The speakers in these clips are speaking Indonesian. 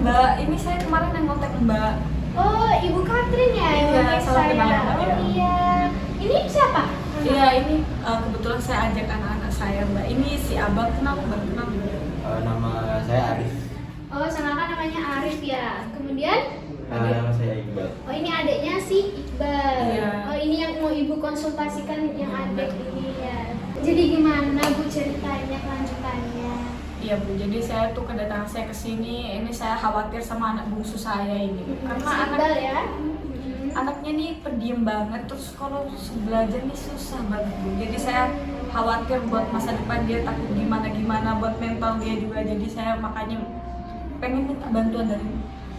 Mbak, ini saya kemarin yang kontak Mbak. Oh, Ibu Katrin ya yang Iya, kontak salah saya. kenal Mbak, Oh ya. iya. Ini siapa? Iya, ini kebetulan saya ajak anak-anak saya Mbak. Ini si Abang, kenal Mbak? Kenal Mbak? Nama saya Arif. Oh, sama kan namanya Arif ya. Kemudian Nama saya Iqbal. oh ini adiknya si Iqbal. Iya. Oh ini yang mau ibu konsultasikan yang adik ini ya. Jadi gimana Bu ceritanya kelanjutannya? Iya Bu, jadi saya tuh kedatangan saya ke sini, ini saya khawatir sama anak bungsu saya ini. Karena Si anak, Iqbal ya. anaknya nih pendiam banget, terus kalau belajar nih susah banget Bu. Jadi saya khawatir buat masa depan dia, takut gimana-gimana buat mental dia juga. Jadi saya makanya pengen minta bantuan dari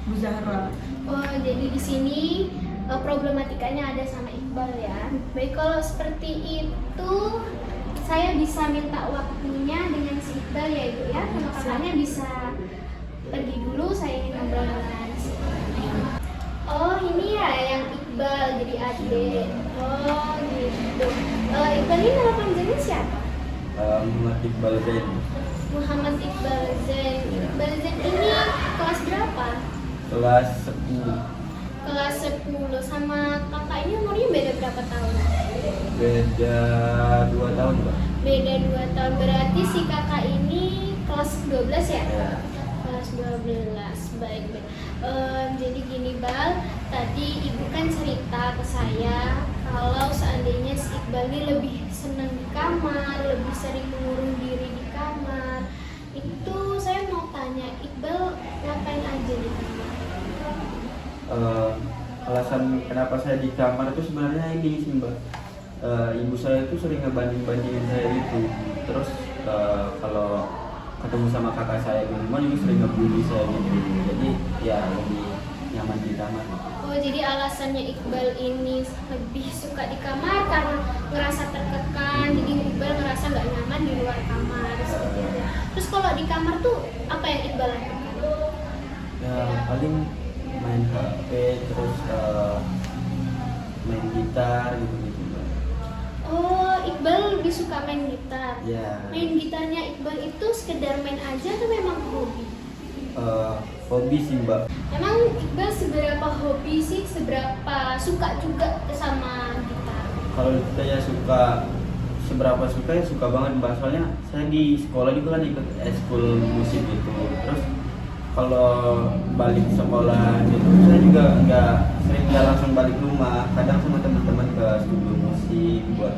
Bu Zahra. Oh jadi di sini problematikanya ada sama Iqbal ya. Baik kalau seperti itu saya bisa minta waktunya dengan si Iqbal ya Ibu ya. Kalau kakaknya bisa pergi dulu, saya ingin ngobrol dengan si Iqbal. Oh ini ya yang Iqbal jadi adik. Oh gitu. Iqbal ini nama panjangnya siapa? Muhammad Iqbal Zain. Muhammad Iqbal Zain. Iya. Iqbal Zain ini kelas berapa? Kelas 10. Kelas 10. Sama kakak ini umurnya beda berapa tahun? Beda 2 tahun, Pak. Beda 2 tahun. Berarti si kakak ini kelas 12 ya? Ya. Kelas 12. Baik, baik. Jadi gini Bal, tadi ibu kan cerita ke saya kalau seandainya si Iqbal ini lebih senang di kamar, lebih sering mengurung diri di kamar. Itu saya mau tanya, Iqbal ngapain aja di kamar? Alasan kenapa saya di kamar itu sebenarnya ini sih, Mbak. Ibu saya itu sering ngebanding-bandingin saya itu. Terus kalau ketemu sama kakak saya di rumah juga sering ngebully saya gitu. Jadi ya lebih nyaman di kamar. Oh jadi alasannya Iqbal ini lebih suka di kamar karena ngerasa tertekan, jadi Iqbal ngerasa nggak nyaman di luar kamar seperti itu. Terus kalau di kamar tuh apa yang Iqbal lakukan? Ya paling main HP, terus main gitar gitu-gitu, Mbak. Oh Iqbal lebih suka main gitar. Ya. Main gitarnya Iqbal itu sekedar main aja atau memang hobi? Hobi sih, Mbak. Emang Iqbal seberapa hobi sih, seberapa suka juga sama gitar? Kalau saya suka, seberapa suka ya suka banget, Mbak. Soalnya saya di sekolah juga kan ikut eskul musik gitu. Terus kalau balik sekolah gitu, saya juga nggak langsung balik rumah. Kadang sama teman-teman ke studio musik buat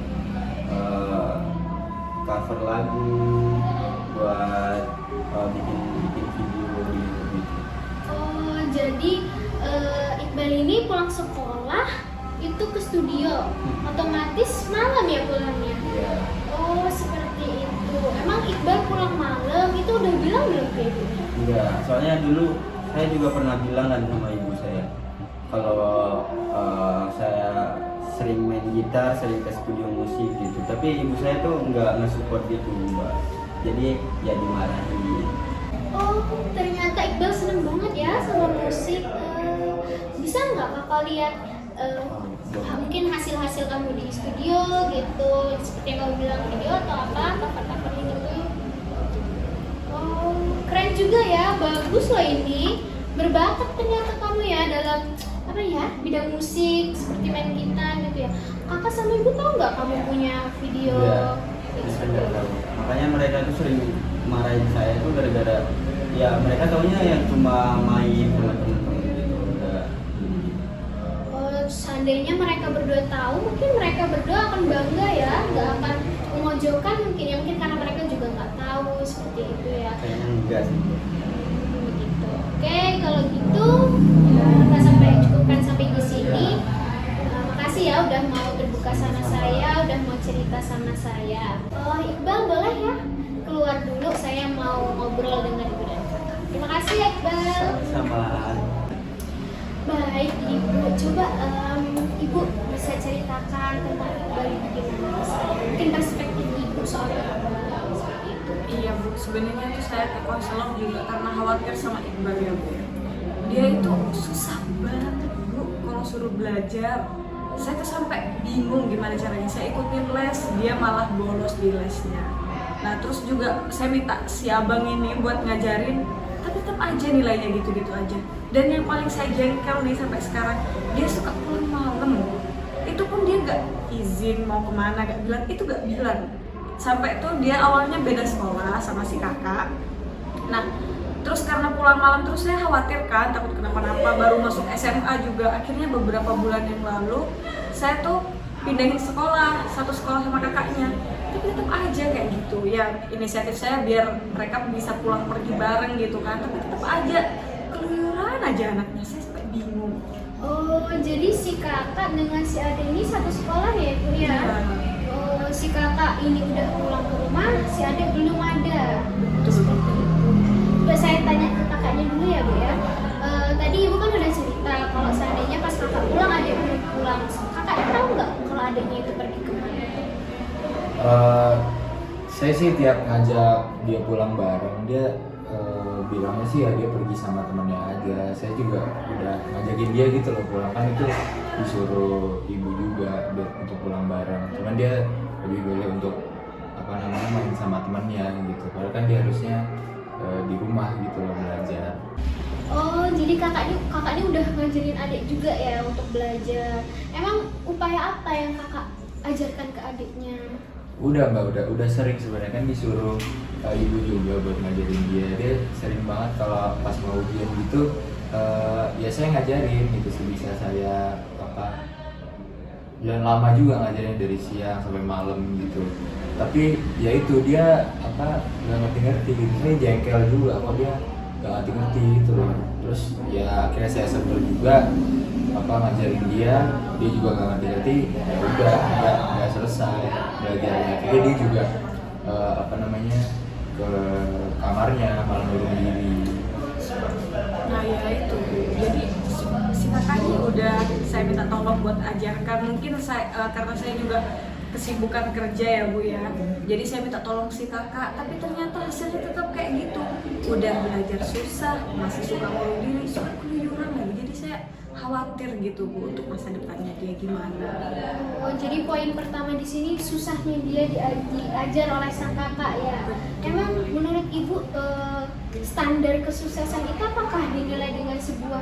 cover lagu, buat bikin video gitu. Oh, jadi Iqbal ini pulang sekolah itu ke studio, otomatis malam ya pulangnya? Ya. Oh, seperti itu. Emang Iqbal pulang malam itu udah bilang belum ke ibunya? Enggak, soalnya dulu saya juga pernah bilang kan sama ibu saya kalau saya sering main gitar, sering ke studio musik gitu. Tapi ibu saya tuh nggak nge-support gitu, Mbak. Jadi ya dimarahin. Oh, ternyata Iqbal seneng banget ya sama musik. Bisa nggak kakak lihat mungkin hasil-hasil kamu di studio gitu, seperti yang kamu bilang video atau apa, cover-covernya gitu. Oh, keren juga ya, bagus loh ini. Berbakat ternyata kamu ya dalam apa ya, bidang musik seperti main gitar gitu ya. Kakak sama ibu tahu nggak kamu punya video? Iya, mereka nggak tahu. Makanya mereka tuh sering marahin saya tuh gara-gara ya mereka taunya yang cuma main sama temen-temen gitu. Udah. Oh, seandainya mereka berdua tahu, mungkin mereka berdua akan bangga ya, nggak akan memojokkan mungkin ya, mungkin karena mereka juga nggak tahu seperti itu ya. Kayaknya enggak sih. Begitu. Oke, kalau gitu kita sampai cukupkan sampai di sini. Makasih ya udah mau terbuka sama saya, udah mau cerita sama saya. Oh, Iqbal boleh ya keluar dulu, saya mau ngobrol dengan ibu dan kakak. Terima kasih ya Iqbal. Sama. Baik Ibu, coba Ibu bisa ceritakan tentang Iqbal itu gimana saya? Mungkin perspektif Ibu soal Iqbal seperti itu. Iya Bu, sebenarnya tuh saya ke konselor juga karena khawatir sama Iqbal ya Bu. Dia itu susah banget Bu kalau suruh belajar. Saya tuh sampai bingung gimana caranya. Saya ikutin les, dia malah bolos di lesnya. Nah terus juga saya minta si abang ini buat ngajarin, tapi tetap aja nilainya gitu-gitu aja. Dan yang paling saya jengkel nih sampai sekarang, dia suka pulang malam. Itu pun dia nggak izin mau kemana, nggak bilang, itu nggak bilang. Sampai tuh dia awalnya beda sekolah sama si kakak. Nah, terus karena pulang malam terus saya khawatir kan, takut kenapa-napa, baru masuk SMA juga. Akhirnya beberapa bulan yang lalu saya tuh pindahin sekolah, satu sekolah sama kakaknya. Tapi tetap aja kayak gitu. Ya inisiatif saya biar mereka bisa pulang pergi bareng gitu kan. Tapi tetap aja keluyuran aja anaknya, saya sampai bingung. Oh, jadi si kakak dengan si adik ini satu sekolah ya Bu ya? Iya. Oh, si kakak ini udah pulang ke rumah, si adik belum ada. Betul. Coba saya tanya ke kakaknya dulu ya Bu ya. Tadi Ibu kan udah cerita kalau seandainya pas kakak pulang adik belum pulang. Kakak tahu nggak kalau adiknya itu pergi kemana? Saya sih tiap ngajak dia pulang bareng, dia bilangnya sih ya dia pergi sama temannya aja. Saya juga udah ngajakin dia gitu loh pulang, kan itu disuruh ibu juga untuk pulang bareng. Cuman dia lebih milih untuk main sama temannya gitu. Padahal kan dia harusnya di rumah gitu loh belajar. Oh, jadi kakaknya udah ngajarin adik juga ya untuk belajar. Emang upaya apa yang kakak ajarkan ke adiknya? Udah mbak, udah sering sebenarnya kan disuruh ibu juga buat ngajarin dia. Dia sering banget kalau pas mau ujian gitu, ya saya ngajarin gitu sebisa saya dan lama juga ngajarin dari siang sampai malam gitu. Tapi ya itu dia nggak ngerti gitu. Saya jengkel juga kok dia nggak ngerti gitu loh. Terus ya akhirnya saya sebel juga ngajarin dia juga nggak ngerti, ya udah nggak selesai belajarnya. Akhirnya dia juga ke kamarnya malah ngurung diri. Nah ya itu, jadi si kakaknya udah saya minta tolong buat ajarkan. Mungkin karena saya juga kesibukan kerja ya Bu ya, jadi saya minta tolong si kakak, tapi ternyata hasilnya tetap kayak gitu. Udah belajar susah, masih suka ngurung diri, suka keluyuran lagi. Jadi saya khawatir gitu Bu untuk masa depannya dia gimana. Oh, jadi poin pertama di sini susahnya dia diajar oleh sang kakak ya. Emang menurut Ibu standar kesuksesan itu apakah dinilai dengan sebuah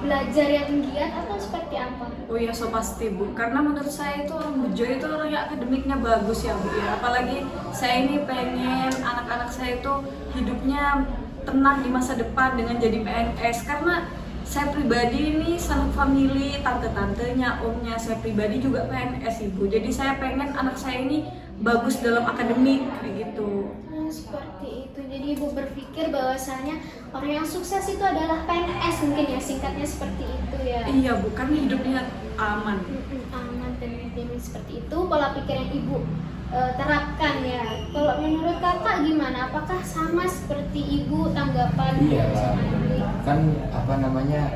belajar yang giat atau seperti apa? Oh iya, so pasti Bu, karena menurut saya itu orang Bejo itu orang yang akademiknya bagus ya Bu ya. Apalagi saya ini pengen anak-anak saya itu hidupnya tenang di masa depan dengan jadi PNS. Karena saya pribadi ini sangat family, tante-tantenya, omnya saya pribadi juga PNS Ibu. Jadi saya pengen anak saya ini bagus dalam akademik kayak gitu. Seperti itu. Jadi Ibu berpikir bahwasanya orang yang sukses itu adalah PNS mungkin ya, singkatnya seperti itu ya. Iya Bu, kan hidupnya aman. Aman dan ini seperti itu pola pikir yang Ibu terapkan ya. Kalau menurut kakak gimana? Apakah sama seperti Ibu tanggapan? Iya kan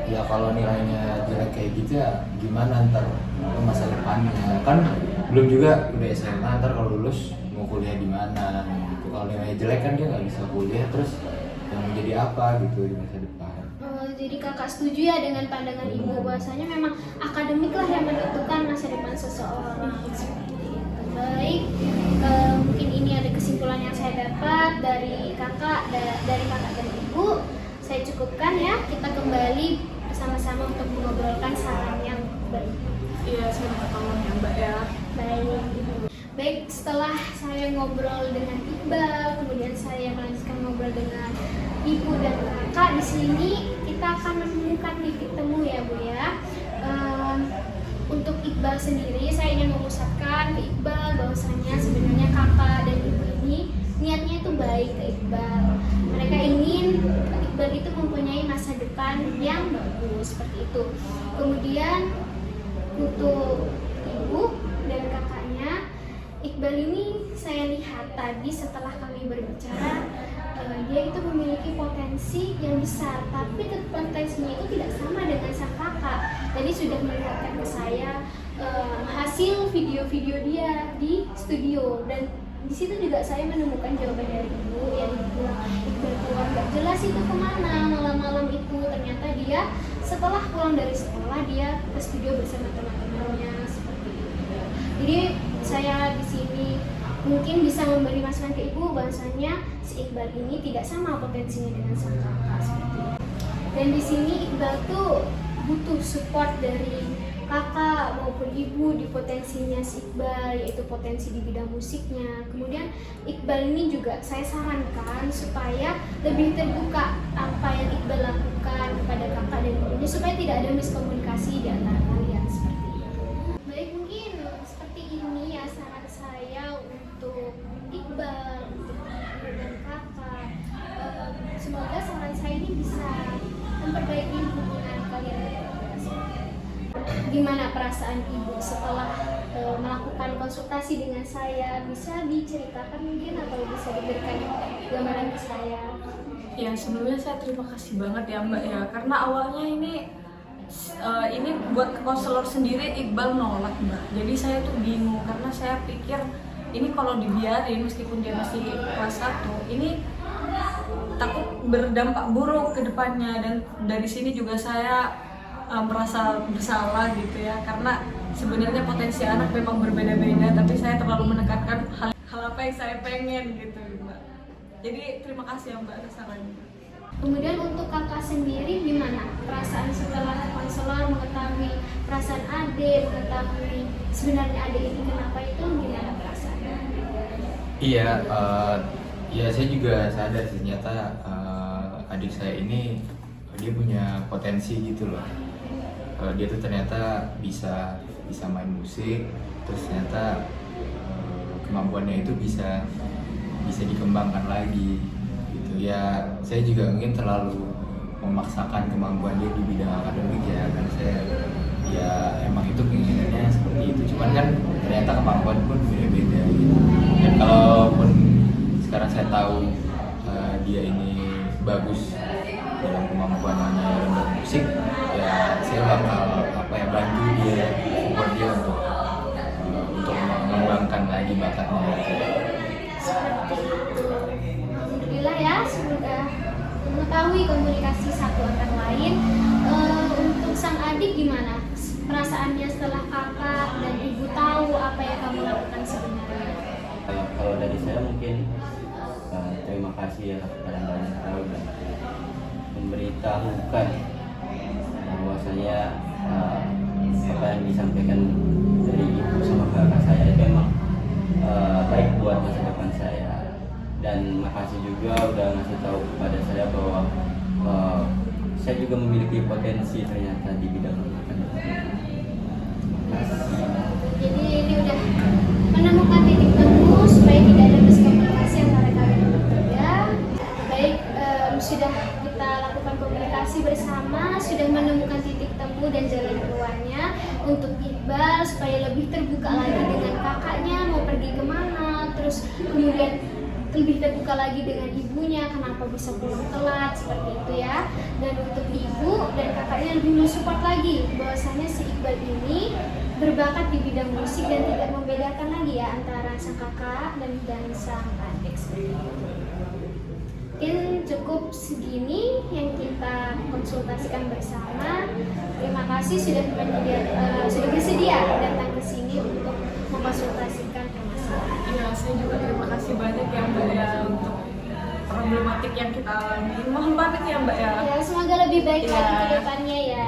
ya kalau nilainya jelek kayak gitu ya gimana ntar masa depannya, kan belum juga udah SMA, ntar kalau lulus mau kuliah di mana gitu. Kalau nilainya jelek kan dia nggak bisa kuliah, terus yang menjadi apa gitu di masa depan. Jadi kakak setuju ya dengan pandangan Ibu bahwasanya memang akademik lah yang menentukan masa depan seseorang. Baik, mungkin ini ada kesimpulan yang saya dapat dari kakak dan Ibu. Saya cukupkan ya, kita kembali bersama-sama untuk mengobrolkan saran yang baik. Iya, saya minta tolong ya Mbak ya. Baik, setelah saya ngobrol dengan Iqbal, kemudian saya melanjutkan ngobrol dengan Ibu dan kakak, di sini kita akan menemukan titik temu ya Bu ya. Untuk Iqbal sendiri, saya ingin mengucapkan ke Iqbal bahwasanya sebenarnya kakak dan Ibu ini niatnya itu baik ke Iqbal. Mereka ingin Iqbal itu mempunyai masa depan yang bagus seperti itu. Kemudian untuk Ibu dan kakaknya, Iqbal ini saya lihat tadi setelah kami berbicara, dia itu memiliki potensi yang besar, tapi potensinya itu tidak sama dengan sang kakak. Jadi sudah melihatkan ke saya hasil video-video dia di studio, dan di situ juga saya menemukan jawaban dari Ibu yang bilang Iqbal keluar nggak jelas itu kemana malam-malam itu. Ternyata dia setelah pulang dari sekolah dia ke studio bersama teman-temannya seperti itu. Jadi saya di sini mungkin bisa memberi masukan ke ibu bahwasanya si Iqbal ini tidak sama potensinya dengan sang kakak seperti itu. Dan di sini Iqbal tuh butuh support dari kakak maupun ibu di potensinya si Iqbal, yaitu potensi di bidang musiknya. Kemudian Iqbal ini juga saya sarankan supaya lebih terbuka apa yang Iqbal lakukan kepada kakak dan ibunya supaya tidak ada miskomunikasi di antara kalian seperti itu. Baik, mungkin seperti ini ya saran saya untuk Iqbal, untuk ibu dan kakak. Semoga saran saya ini bisa memperbaiki hubungan kalian berdua. Gimana perasaan ibu setelah melakukan konsultasi dengan saya? Bisa diceritakan mungkin atau bisa diberikan gambaran ke saya? Ya sebelumnya saya terima kasih banget ya Mbak ya, karena awalnya ini buat ke konselor sendiri Iqbal nolak Mbak. Jadi saya tuh bingung karena saya pikir ini kalau dibiarin meskipun dia masih kelas 1 ini takut berdampak buruk ke depannya, dan dari sini juga saya merasa bersalah gitu ya, karena sebenarnya potensi anak memang berbeda-beda tapi saya terlalu menekankan hal apa yang saya pengen gitu Mbak. Jadi terima kasih ya Mbak atas sarannya. Kemudian untuk kakak sendiri gimana perasaan setelah konselor mengetahui perasaan adik, mengetahui sebenarnya adik ini kenapa itu, gimana perasaannya? Iya, ya saya juga sadar sih ternyata adik saya ini dia punya potensi gitu loh. Dia tuh ternyata bisa main musik, terus ternyata kemampuannya itu bisa dikembangkan lagi gitu ya. Saya juga mungkin terlalu memaksakan kemampuan dia di bidang akademik ya, karena saya ya emang itu keinginannya seperti itu, cuman kan ternyata kemampuan pun beda-beda gitu. Dan kalaupun sekarang saya tahu dia ini bagus dalam kemampuannya dalam bermusik, ya saya bakal bantu dia, support dia untuk mengembangkan lagi bakatnya. Seperti itu. Alhamdulillah ya sudah mengetahui komunikasi satu antar lain. Untuk sang adik gimana perasaannya setelah kakak dan ibu tahu apa yang kamu lakukan sebenarnya? Kalau dari saya mungkin terima kasih ya kepada banyak tahu dan memberitahukan bahwasanya apa yang disampaikan dari ibu sama kakak saya itu memang baik buat masa depan saya, dan makasih juga udah ngasih tahu kepada saya bahwa saya juga memiliki potensi ternyata di bidang akademik. Jadi ini udah menemukan titik temu supaya tidak ada miskomunikasi antara kalian bertiga. Baik, sudah kita lakukan komunikasi bersama, sudah menemukan titik temu dan jalan keluarnya untuk Iqbal supaya lebih terbuka lagi dengan kakaknya mau pergi kemana, terus kemudian lebih terbuka lagi dengan ibunya kenapa bisa pulang telat seperti itu ya. Dan untuk ibu dan kakaknya lebih mensupport lagi bahwasanya si Iqbal ini berbakat di bidang musik dan tidak membedakan lagi ya antara sang kakak dan sang adik seperti itu. Mungkin cukup segini yang kita konsultasikan bersama. Terima kasih sudah bersedia datang ke sini untuk mengkonsultasikan permasalahan. Ya saya juga terima kasih banyak ya Mbak ya untuk problematik yang kita alami. Mohon pamit ya Mbak ya. Ya, semoga lebih baik Ya. lagi ke depannya ya.